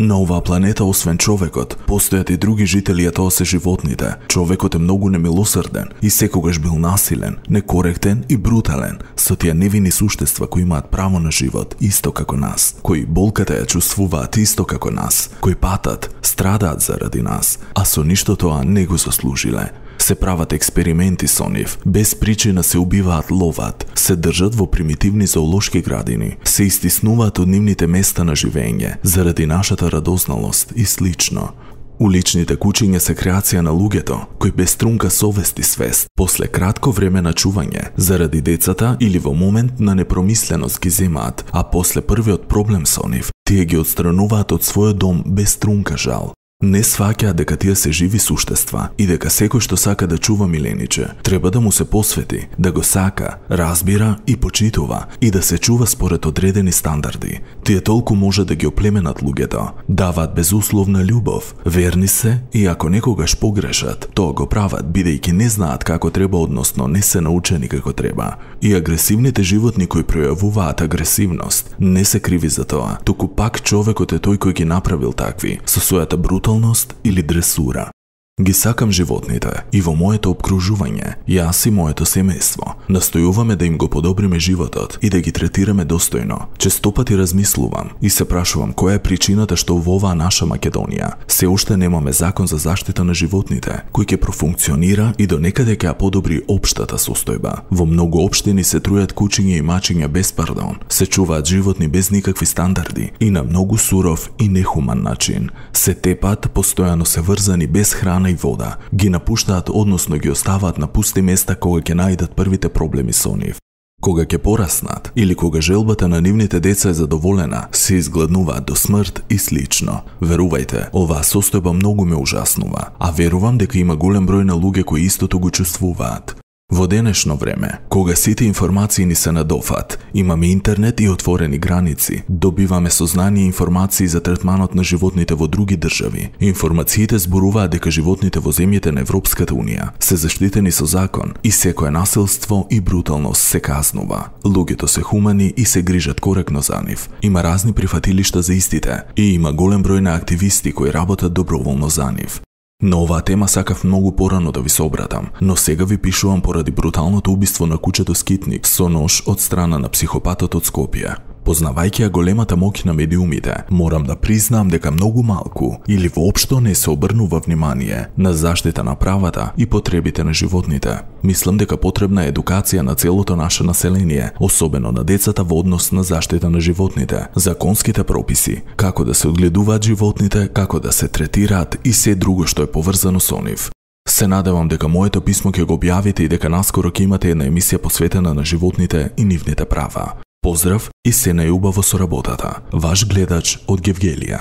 На оваа планета, освен човекот, постојат и други жители, а тоа се животните. Човекот е многу немилосрден и секогаш бил насилен, некоректен и брутален со тие невини суштества кои имаат право на живот, исто како нас, кои болката ја чувствуваат исто како нас, кои патат, страдаат заради нас, а со ништо тоа не го заслужиле. Се прават експерименти со нив, без причина се убиваат, ловат, се држат во примитивни зоолошки градини, се истиснуваат од нивните места на живење, заради нашата радозналост и слично. Уличните кучиња се креација на луѓето, кои без трунка совест и свест, после кратко време на чување, заради децата или во момент на непромисленост ги земаат, а после првиот проблем со нив, тие ги отстрануваат од својот дом без трунка жал. Не сваќаат дека тие се живи суштества и дека секој што сака да чува милениче, треба да му се посвети, да го сака, разбира и почитува и да се чува според одредени стандарди. Тие толку може да ги оплеменат луѓето, даваат безусловна љубов, верни се и ако некогаш погрешат, тоа го прават бидејќи не знаат како треба, односно не се научени како треба. И агресивните животни кои пројавуваат агресивност не се криви за тоа, туку пак човекот е тој кој ги направил такви, со својата бруталност или дресура. Ги сакам животните и во моето обкружување, јас и моето семејство, настојуваме да им го подобриме животот и да ги третираме достојно. Честопати размислувам и се прашувам која е причината што во оваа наша Македонија се уште немаме закон за заштита на животните, кој ќе профункционира и до некаде ќе ја подобри општата состојба. Во многу општини се трујат кучиња и мачиња без пардон, се чуваат животни без никакви стандарди и на многу суров и нехуман начин. Се тепат, постојано се врзани без храна и вода, ги напуштаат, односно ги оставаат на пусти места кога ќе најдат првите проблеми со нив. Кога ќе пораснат или кога желбата на нивните деца е задоволена, се изгладнуваат до смрт и слично. Верувајте, оваа состојба многу ме ужаснува, а верувам дека има голем број на луѓе кои истото го чувствуваат. Во денешно време, кога сите информации ни се надофат, имаме интернет и отворени граници, добиваме сознание и информации за третманот на животните во други држави. Информациите зборуваат дека животните во земјите на Европската Унија се заштитени со закон и секое насилство и бруталност се казнува. Луѓето се хумани и се грижат коректно за нив. Има разни прифатилишта за истите и има голем број на активисти кои работат доброволно за нив. На оваа тема сакав многу порано да ви се обратам, но сега ви пишувам поради бруталното убиство на кучето Скитник со нож од страна на психопатот од Скопје. Познавајќи ја големата моќ на медиумите, морам да признам дека многу малку или воопшто не се обрнува внимание на заштита на правата и потребите на животните. Мислам дека потребна е едукација на целото наше население, особено на децата во однос на заштита на животните, законските прописи, како да се одгледуваат животните, како да се третираат и се друго што е поврзано со нив. Се надевам дека моето писмо ќе го објавите и дека наскоро ќе имате една емисија посветена на животните и нивните права. Поздрав и се најубаво со работата. Ваш гледач од Гевгелија.